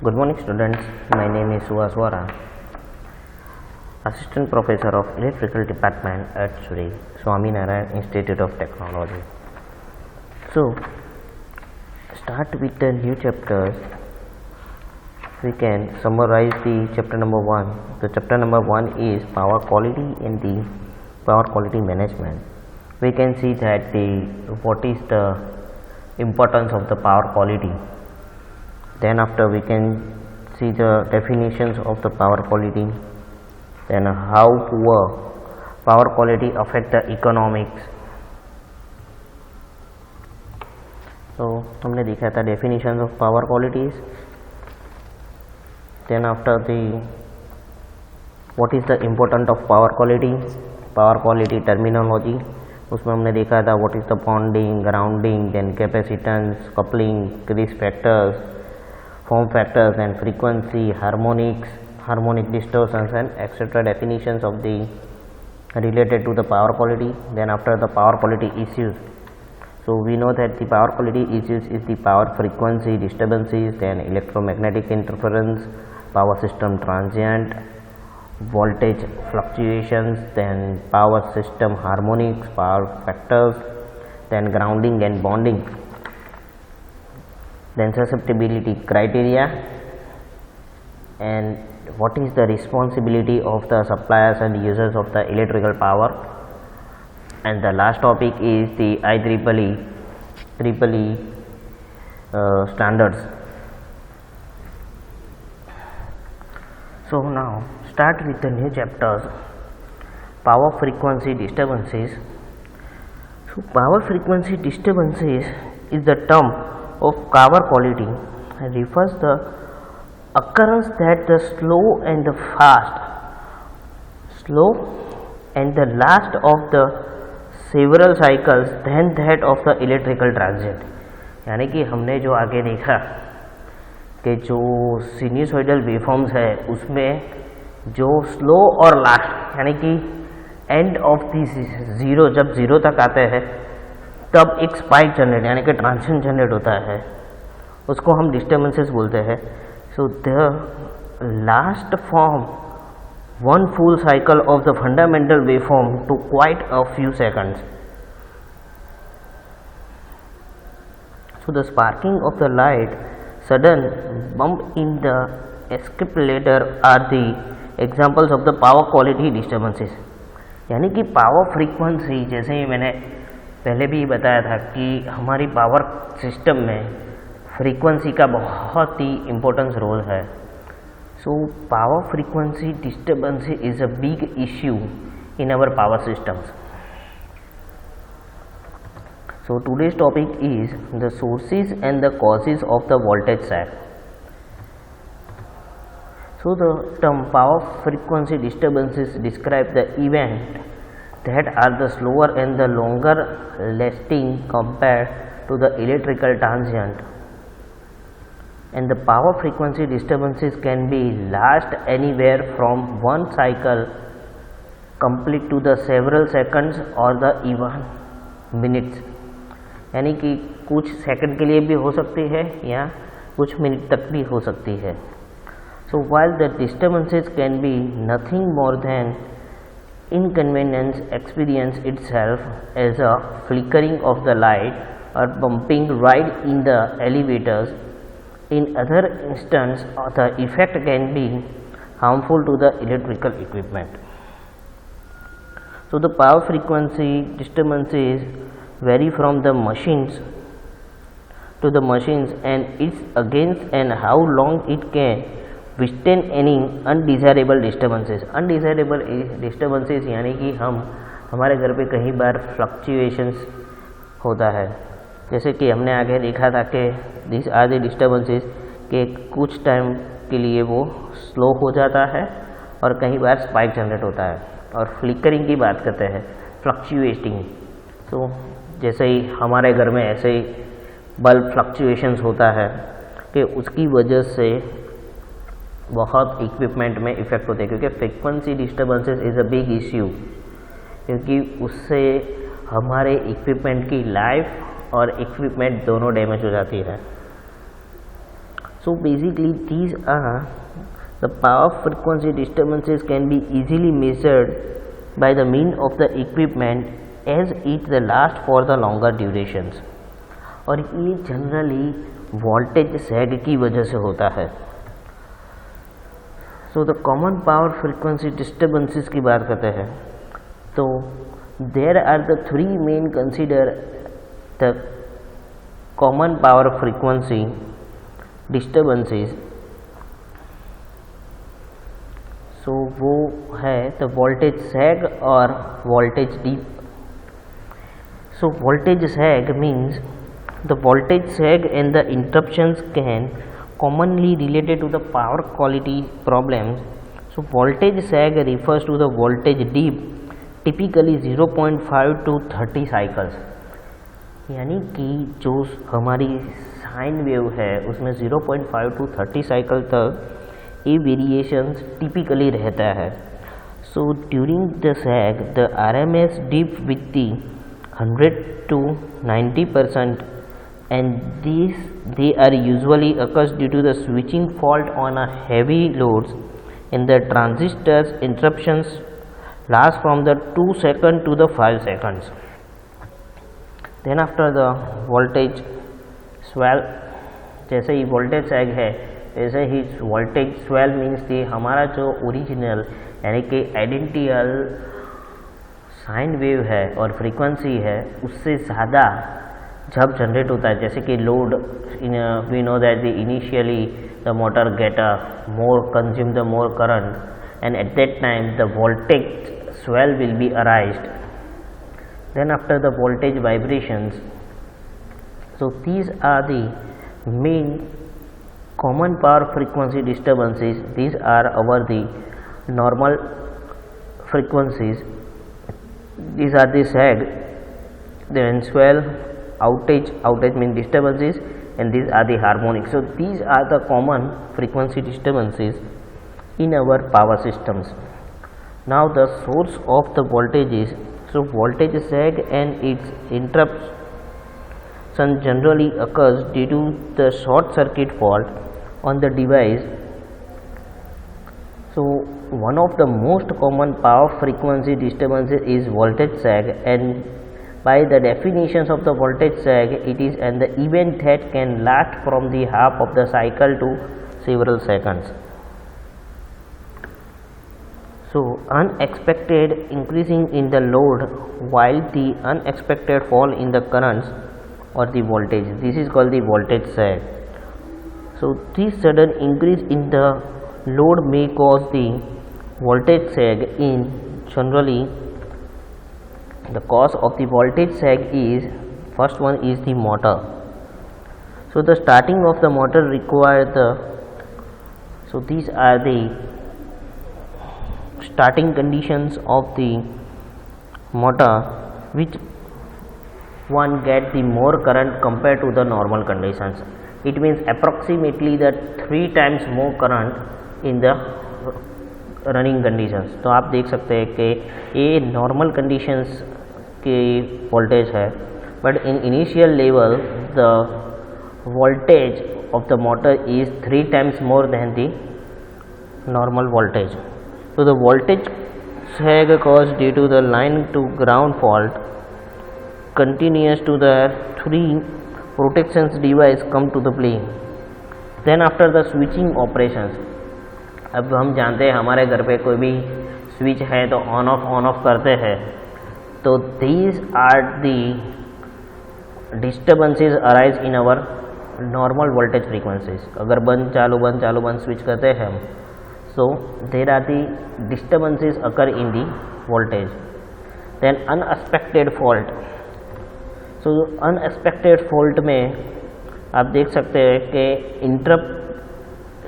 Good morning students, my name is Suhas Vora, Assistant Professor of Electrical Department at Sri Swaminarayan Institute of Technology. So, start with the new chapters. We can summarize the chapter number 1. The chapter number 1 is power quality and the power quality management. We can see that what is the importance of the power quality. Then after we can see the definitions of the power quality, then how poor power quality affect the economics. So हमने देखा था definitions of power qualities. Then after what is the importance of power quality terminology, उसमें हमने देखा था what is the bonding, grounding, then capacitance, coupling, grease factors, form factors and frequency, harmonic distortions and etc. definitions of the related to the power quality. Then after the power quality issues, so we know that the power quality issues is the power frequency disturbances, then electromagnetic interference, power system transient, voltage fluctuations, then power system harmonics, power factors, then grounding and bonding, then susceptibility criteria, and what is the responsibility of the suppliers and users of the electrical power. And the last topic is the IEEE standards. So now start with the new chapters, power frequency disturbances. So power frequency disturbances is the term of power quality and refers the occurrence that the slow and the last of the several cycles than that of the electrical transient. यानी कि हमने जो आगे देखा कि जो सिन्यूसॉइडल waveforms है उसमें जो स्लो और लास्ट यानी कि एंड ऑफ दी ज़ीरो, जब ज़ीरो तक आते हैं तब एक स्पाइक जनरेट यानी कि ट्रांजिशन जनरेट होता है, उसको हम डिस्टर्बेंसेस बोलते हैं. So the last form one full cycle of the fundamental waveform to quite a few seconds. So the sparking of the light, sudden bump in the escape ladder are the examples of the power quality disturbances. यानी कि power frequency, जैसे ही मैंने पहले भी बताया था कि हमारी पावर सिस्टम में फ्रीक्वेंसी का बहुत ही इम्पोर्टेंस रोल है. So power frequency disturbance is a big issue in our power systems. So today's topic is the sources and the causes of the voltage sag. So the term power frequency disturbances describe the event that are the slower and the longer lasting compared to the electrical transient. And the power frequency disturbances can be last anywhere from one cycle complete to the several seconds or the even minutes. यानी कि कुछ second के लिए भी हो सकती है या कुछ मिनट तक भी हो सकती है. So while the disturbances can be nothing more than inconvenience experience itself as a flickering of the light or bumping ride in the elevators, in other instances the effect can be harmful to the electrical equipment. So the power frequency disturbances vary from the machines to the machines, and it's against and how long it can withstand any undesirable disturbances. Undesirable disturbances यानी कि हमारे घर पे कई बार fluctuations होता है, जैसे कि हमने आगे देखा था कि दिस आर द डिस्टर्बेंसेस के कुछ टाइम के लिए वो स्लो हो जाता है और कई बार स्पाइक जनरेट होता है. और फ्लिकरिंग की बात करते हैं, फ्लक्चुएटिंग. तो जैसे ही हमारे घर में ऐसे ही बल्ब फ्लक्चुएशंस होता है कि उसकी वजह से बहुत इक्विपमेंट में इफ़ेक्ट होते हैं, क्योंकि frequency disturbances is a big issue, क्योंकि उससे हमारे इक्विपमेंट की लाइफ और इक्विपमेंट दोनों डैमेज हो जाती है. So basically these are the power frequency disturbances can be easily measured by the mean of the equipment as it the last for the longer durations. और ये जनरली वोल्टेज सैग की वजह से होता है. So the common power frequency disturbances की बात करते हैं तो there are the three main consider the common power frequency disturbances. So वो है द वोल्टेज सैग और voltage dip. So voltage sag means the voltage sag and the interruptions can commonly related to the power quality problems. So voltage sag refers to the voltage dip typically 0.5 to 30 cycles. यानी कि जो हमारी sine wave है उसमें 0.5 to 30 cycle तक ये variations typically रहता है. So during the sag the RMS dip with the 100 to 90%, and they are usually occurs due to the switching fault on a heavy loads, and the transistors interruptions last from the 2 seconds to the 5 seconds. Then after the voltage swell, जैसे ही voltage सैग है वैसे ही voltage swell means कि हमारा जो original यानी कि identical sine wave है और फ्रीक्वेंसी है उससे ज़्यादा जब जनरेट होता है. जैसे कि load we know that the initially the motor get a more consume the more current and at that time the voltage swell will be arised. Then after the voltage vibrations, so these are the main common power frequency disturbances. These are our the normal frequencies. These are the sag, then swell, outage means disturbances, and these are the harmonics. So these are the common frequency disturbances in our power systems. Now the source of the voltage is, so voltage sag and its interruption generally occurs due to the short circuit fault on the device. So one of the most common power frequency disturbances is voltage sag, and by the definitions of the voltage sag, it is an event that can last from the half of the cycle to several seconds. So unexpected increasing in the load while the unexpected fall in the currents or the voltage, this is called the voltage sag. So this sudden increase in the load may cause the voltage sag. In generally the cause of the voltage sag is, first one is the motor. So the starting of the motor require the, so these are the starting conditions of the motor, which one get the more current compared to the normal conditions. It means approximately the 3 times more current in the running conditions. तो आप देख सकते हैं कि ये normal conditions की voltage है, but in initial level the voltage of the motor is 3 times more than the normal voltage. So the voltage sag caused due to the line to ground fault continues to the 3 protections device come to the play. Then after the switching operations, अब हम जानते हैं हमारे घर पे कोई भी switch है तो ऑन ऑफ करते हैं, तो these are the disturbances arise in our normal voltage frequencies. अगर बंद चालू स्विच करते हैं हम, so there are the disturbances occur in the voltage. Then unexpected fault. So unexpected fault में आप देख सकते हैं कि इंटरप्ट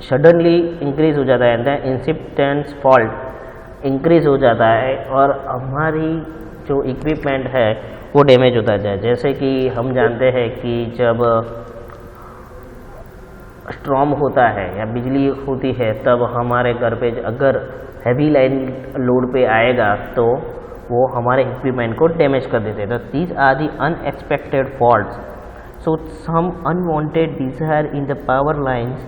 सडनली इंक्रीज हो जाता है, इंसिस्टेंस फॉल्ट इंक्रीज हो जाता है और हमारी जो इक्विपमेंट है वो डैमेज होता जाए. जैसे कि हम जानते हैं कि जब स्ट्रॉम होता है या बिजली होती है तब हमारे घर पे अगर हैवी लाइन लोड पे आएगा तो वो हमारे इक्विपमेंट को डैमेज कर देते हैं. तो these are the unexpected faults. So some unwanted desire in the power lines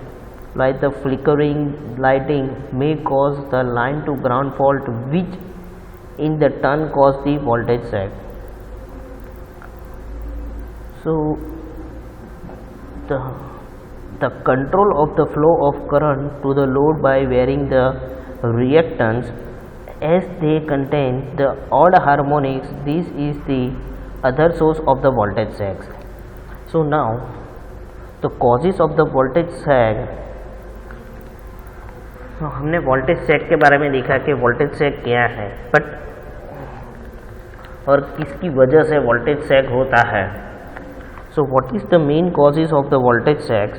like the flickering lighting may cause the line to ground fault, which in the turn cause the voltage sag. So the control of the flow of current to the load by varying the reactance as they contain the odd harmonics, this is the other source of the voltage sags. So now the causes of the voltage sag, तो हमने voltage सैग के बारे में देखा कि voltage सैग क्या है, but और किसकी वजह से वोल्टेज सैग होता है. So what is the main causes of the voltage sag?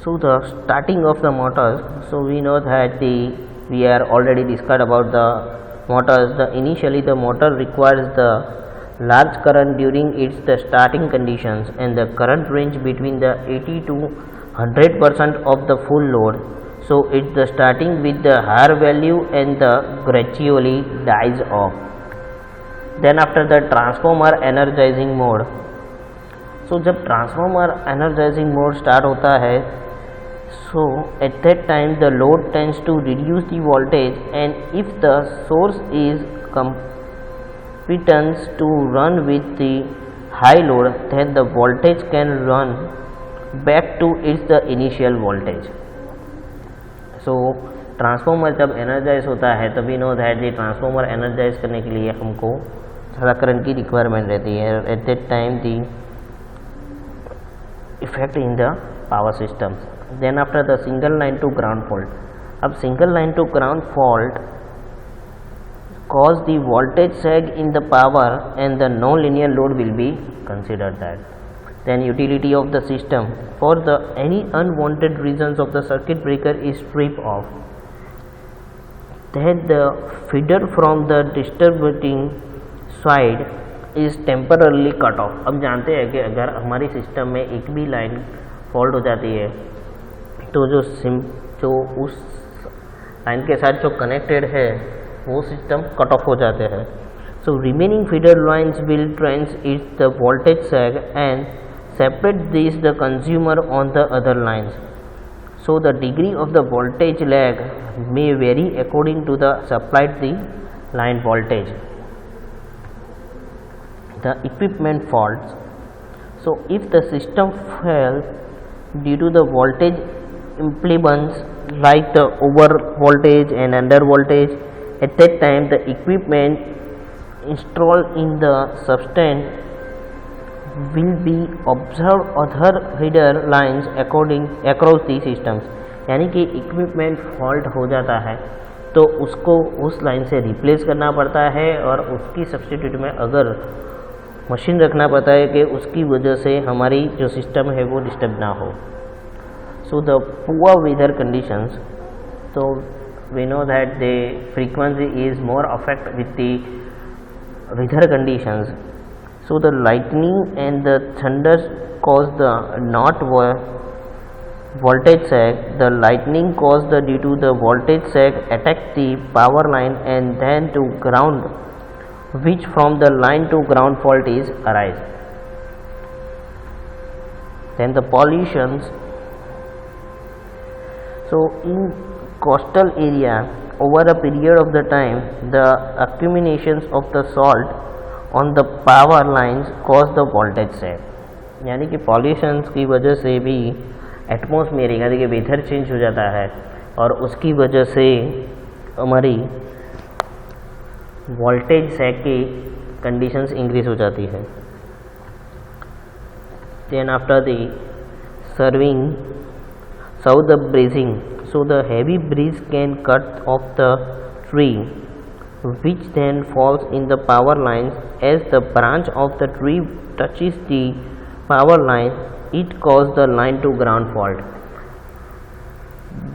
So the starting of the motors, so we know that we are already discussed about the motors. Initially the motor requires the large current during its the starting conditions, and the current range between the 80 to 100% of the full load. So it's the starting with the higher value and the gradually dies off. Then after the transformer energizing mode, so जब transformer energising mode start होता है, so at that time the load tends to reduce the voltage, and if the source is competent to run with the high load, then the voltage can run back to its the initial voltage. So transformer जब energise होता है तभी know that the transformer energise करने के लिए हमको ज़्यादा current की रिक्वायरमेंट रहती है. At that time the effect in the power system. Then after the single line to ground fault, अब single line to ground fault cause the voltage sag in the power and the non-linear load will be considered that. Then utility of the system, for the any unwanted reasons of the circuit breaker is stripped off, then the feeder from the distributing side is temporarily cut off. अब जानते हैं कि अगर हमारी system में एक भी line fault हो जाती है तो जो उस लाइन के साथ जो कनेक्टेड है वो सिस्टम कट ऑफ हो जाते हैं. So remaining feeder lines will transit the voltage sag and separate this the consumer on the other lines. So the degree of the voltage lag may vary according to the supplied the line voltage. The equipment faults, so if the system fails due to the voltage impedance like the over voltage and under voltage, at that time the equipment installed in the substance will be observed other feeder lines across the systems. यानी कि equipment fault हो जाता है तो उसको उस line से replace करना पड़ता है और उसकी सब्स्टिट्यूट में अगर मशीन रखना पड़ता है कि उसकी वजह से हमारी जो सिस्टम है वो डिस्टर्ब ना हो. So the poor weather conditions, तो we know that the frequency is more affect with the weather conditions. So the lightning and the thunder cause the not voltage sag. The lightning caused due to the voltage sag attack the power line and then to ground, which from the line to ground fault is arise. Then the pollutions. So in coastal area over a period of the time, the accumulations of the salt on the power lines cause the voltage sag. यानी कि pollutions की वजह से भी atmosphere यानी कि weather change हो जाता है और उसकी वजह से हमारी वोल्टेज सैग की कंडीशंस इंक्रीज हो जाती है. Then after the serve the breezing, so the heavy breeze can cut off the tree which then falls in the power lines. As the branch of the tree touches the power line, it causes the line to ground fault.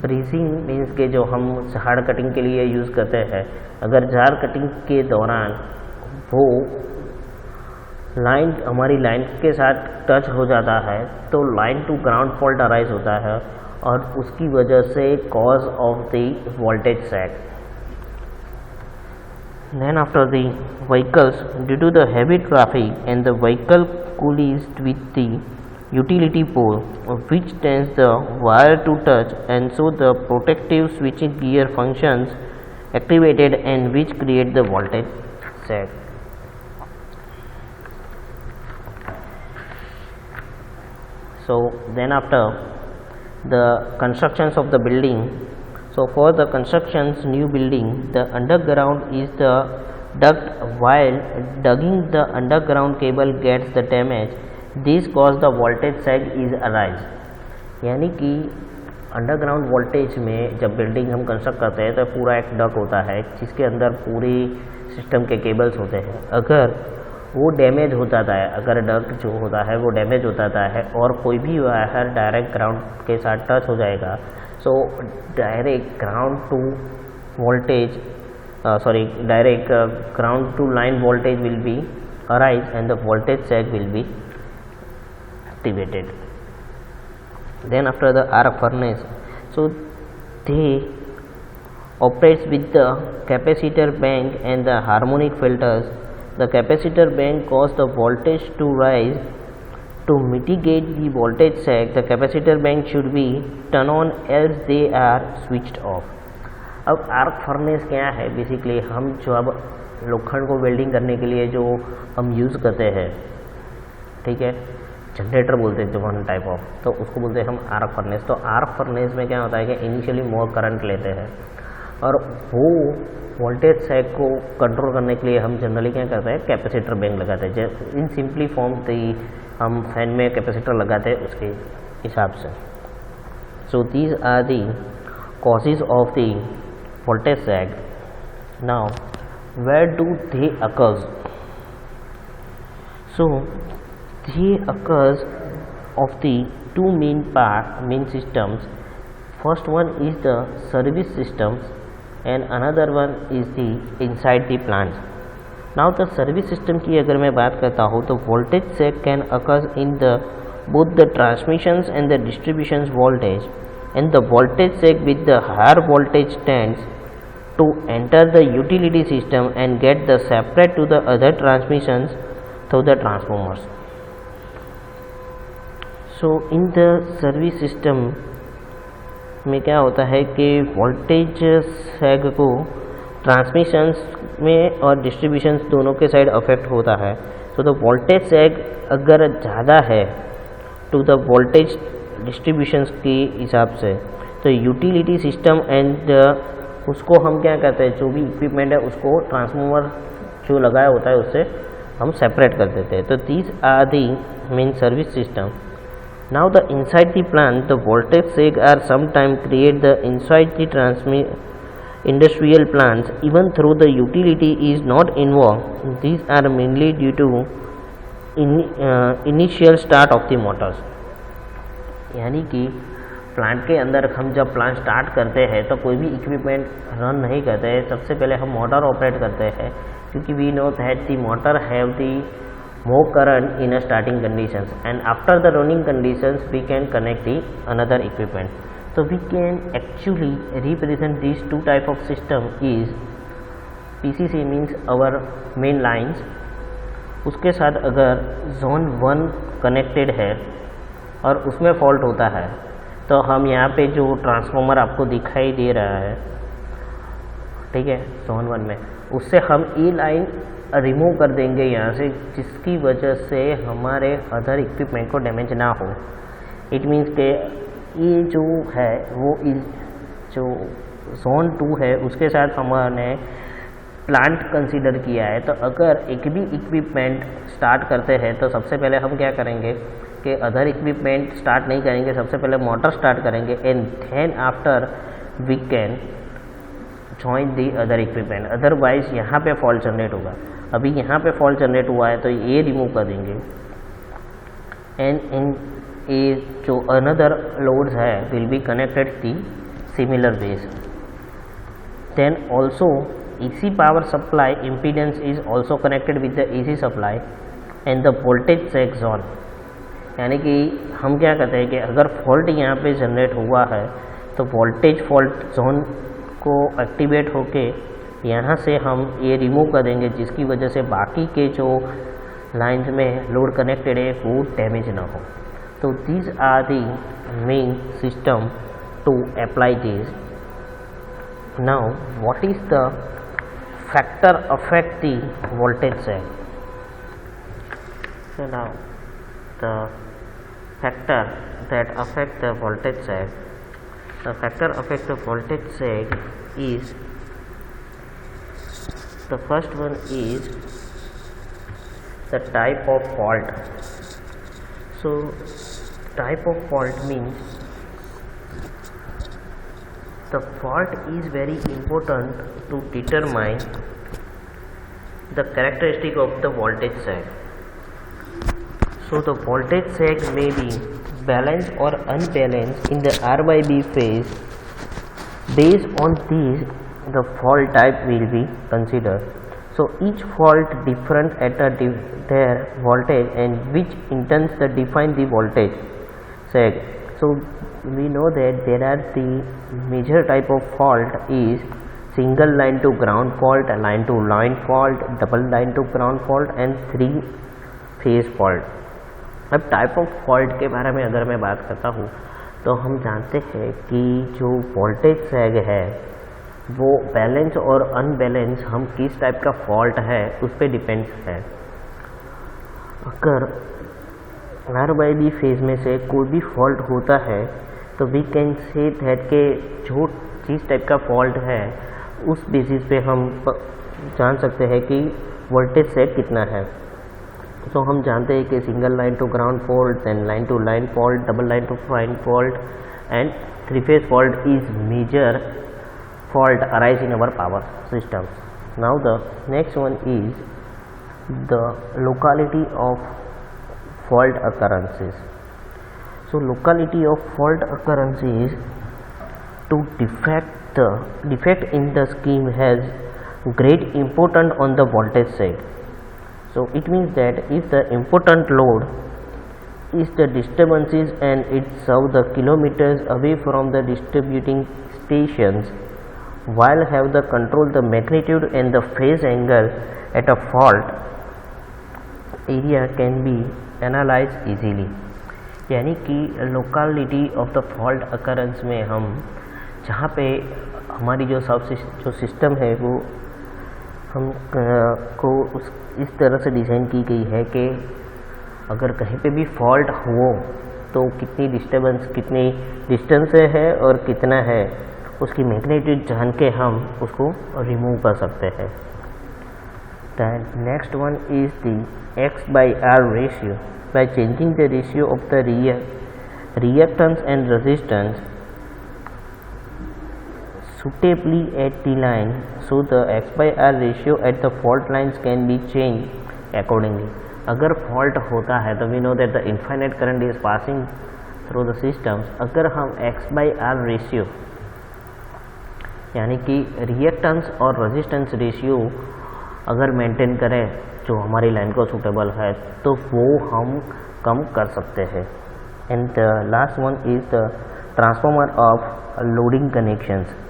Bridging means के जो हम झाड़ cutting के लिए use करते हैं, अगर झाड़ कटिंग के दौरान वो लाइन हमारी लाइन के साथ टच हो जाता है तो line to ground fault arise होता है और उसकी वजह से cause of the voltage sag. Then after the vehicles, due to the heavy traffic and the vehicle collides with the utility pole which tends the wire to touch, and so the protective switching gear functions activated and which create the voltage sag. So then after the constructions of the building, so for the constructions new building, the underground is the duct. While digging the underground cable gets the damage, this cause the voltage sag is arise. यानी कि underground voltage में जब building हम construct करते हैं तो पूरा एक डक होता है जिसके अंदर पूरी सिस्टम के केबल्स होते हैं. अगर वो डैमेज हो जाता है, अगर डक जो होता है वो डैमेज हो जाता है और कोई भी वायर डायरेक्ट ग्राउंड के साथ टच हो जाएगा, so direct ground to voltage direct ground to line voltage will be arise and the voltage sag will be activated. Then after the arc furnace, so they operates with the capacitor bank and the harmonic filters. The capacitor bank cause the voltage to rise. To mitigate the voltage sag, the capacitor bank should be turned on, else they are switched off. अब arc furnace क्या है? Basically हम जो अब लोखंड को welding करने के लिए जो हम यूज़ करते हैं, ठीक है, जनरेटर बोलते हैं जो वन टाइप ऑफ, तो उसको बोलते हैं हम आर्क फर्नेस. तो आर्क फर्नेस में क्या होता है कि इनिशियली मोर करंट लेते हैं और वो वोल्टेज सैग को कंट्रोल करने के लिए हम जनरली क्या करते हैं, कैपेसिटर बैंक लगाते हैं. इन सिंपली फॉर्म हम फैन में कैपेसिटर लगाते हैं उसके हिसाब से. So these are the causes of the voltage sag. Now where do they occurs? So they occurs of the two main systems. First one is the service systems and another one is the inside the plants. Now the service system की अगर मैं बात करता हूँ तो voltage sag can occurs in the both the transmissions and the distributions voltage, and the voltage sag with the higher voltage tends to enter the utility system and get the separate to the other transmissions through the transformers. So in the service system में क्या होता है कि voltage सैग को transmissions में और distributions दोनों के साइड अफेक्ट होता है. तो द वोल्टेज सैग अगर ज़्यादा है टू द वोल्टेज डिस्ट्रीब्यूशंस के हिसाब से, तो यूटिलिटी सिस्टम एंड उसको हम क्या कहते हैं, जो भी इक्विपमेंट है उसको ट्रांसफार्मर जो लगाया होता है उससे हम सेपरेट कर देते हैं. तो these are the main service system. Now the inside the plant the voltage sag are sometime create the inside the industrial plants even through the utility is not involve. These are mainly due to initial start of the motors. यानी कि plant के अंदर हम जब plant start करते हैं तो कोई भी इक्विपमेंट रन नहीं करते हैं, सबसे पहले हम मोटर ऑपरेट करते हैं, क्योंकि we know that the motor have the more current in a starting conditions and after the running conditions we can connect the another equipment. तो we can actually represent this two type of system is PCC means our main lines. उसके साथ अगर zone 1 connected है और उसमें fault होता है तो हम यहाँ पे जो ट्रांसफार्मर आपको दिखाई दे रहा है, ठीक है, जोन 1 में, उससे हम ये लाइन रिमूव कर देंगे यहाँ से, जिसकी वजह से हमारे अदर इक्विपमेंट को डैमेज ना हो. इट मीन्स के ये जो है वो जो जोन 2 है उसके साथ हमने प्लांट कंसीडर किया है. तो अगर एक भी इक्विपमेंट स्टार्ट करते हैं तो सबसे पहले हम क्या करेंगे कि अदर इक्विपमेंट स्टार्ट नहीं करेंगे, सबसे पहले मोटर स्टार्ट करेंगे and then after we can join the other equipment. Otherwise यहाँ पे फॉल्ट जनरेट होगा. अभी यहाँ पे फॉल्ट जनरेट हुआ है तो ये रिमूव कर देंगे एंड इन ये जो अनदर लोड्स है will be connected the similar ways. Then also AC power supply impedance is also connected with the AC supply and the voltage sag zone. यानी कि हम क्या कहते हैं कि अगर फॉल्ट यहाँ पे जनरेट हुआ है तो वोल्टेज फॉल्ट जोन को एक्टिवेट होके यहाँ से हम ये रिमूव कर देंगे, जिसकी वजह से बाकी के जो लाइंस में लोड कनेक्टेड है वो डैमेज ना हो. तो So these are the main system to apply this. Now what is the factor affect the voltage sag? So now the factor that affect the voltage sag, the factor affect the voltage sag is, the first one is the type of fault. So type of fault means the fault is very important to determine the characteristic of the voltage sag. So the voltage sag may be balanced or unbalanced in the R by B phase. Based on these, the fault type will be considered. So each fault different at their voltage, and which intends to define the voltage sag. So we know that there are the major type of fault is single line to ground fault, line to line fault, double line to ground fault and three phase fault. अब type of fault के बारे में अगर मैं बात करता हूँ तो हम जानते हैं कि जो वोल्टेज सैग है वो बैलेंस और अनबैलेंस हम किस टाइप का फॉल्ट है उस पर डिपेंड्स है। अगर आर बाई बी फेज में से कोई भी फॉल्ट होता है तो वी कैन से दैट के जो जिस टाइप का फॉल्ट है उस बेसिस पे हम जान सकते हैं कि वोल्टेज सैग कितना है। तो हम जानते हैं कि single line to ground fault, then line to line fault, double line to line fault and three phase fault is major fault arise in our power systems. Now the next one is the locality of fault occurrences. So locality of fault occurrences to defect in the scheme has great importance on the voltage side. So it means that if the important load is the disturbances and it serve the kilometers away from the distributing stations, while have the control the magnitude and the phase angle at a fault area can be analyzed easily. यानी कि locality of the fault occurrence में हम जहाँ पे हमारी जो system है वो हम को इस तरह से डिज़ाइन की गई है कि अगर कहीं पे भी फॉल्ट हो तो कितनी डिस्टर्बेंस कितनी डिस्टेंस से है और कितना है उसकी मैग्नीट्यूड जान के हम उसको रिमूव कर सकते हैं। Then next one is the X by R ratio. By changing the ratio of the reactance and resistance suitably at the line, so the x by r ratio at the fault lines can be changed accordingly. अगर fault होता है तो we know that the infinite current is passing through the systems. अगर हम x by R ratio यानी कि reactance और resistance ratio अगर मेंटेन करें जो हमारी लाइन को सूटेबल है तो वो हम कम कर सकते हैं। And the last one is the transformer of loading connections.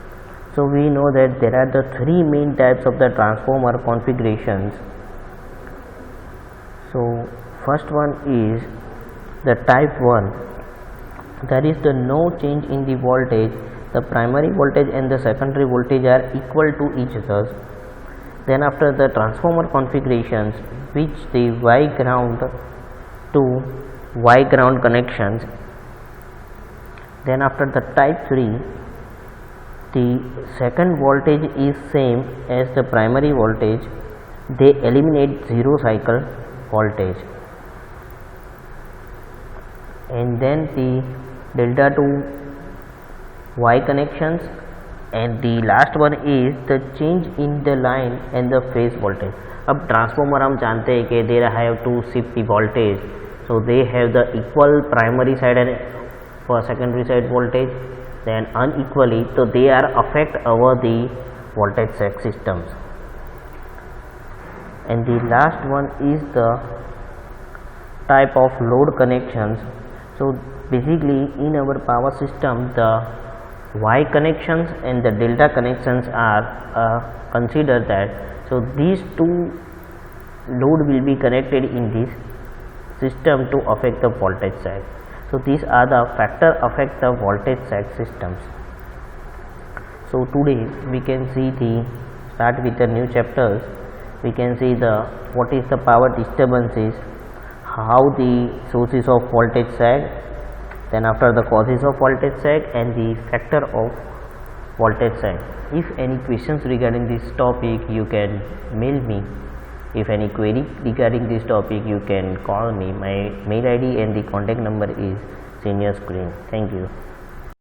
So we know that there are the three main types of the transformer configurations. So first one is the type 1, that is the no change in the voltage, the primary voltage and the secondary voltage are equal to each other. Then after the transformer configurations which the Y ground to Y ground connections. Then after the type 3, the second voltage is same as the primary voltage, they eliminate zero cycle voltage. And then the delta to Y connections, and the last one is the change in the line and the phase voltage. अब transformer हम जानते हैं कि they have to shift the voltage, so they have the equal primary side and for secondary side voltage, then unequally, so they are affect over the voltage sag systems. And the last one is the type of load connections. So basically in our power system the Y connections and the delta connections are considered that, so these two load will be connected in this system to affect the voltage sag. So So these are the factor affect the voltage sag systems. So today we can see start with the new chapters. We can see what is the power disturbances, how the sources of voltage sag, then after the causes of voltage sag and the factor of voltage sag. If any questions regarding this topic, you can mail me. If any query regarding this topic, you can call me. My mail ID and the contact number is seen on your screen. Thank you.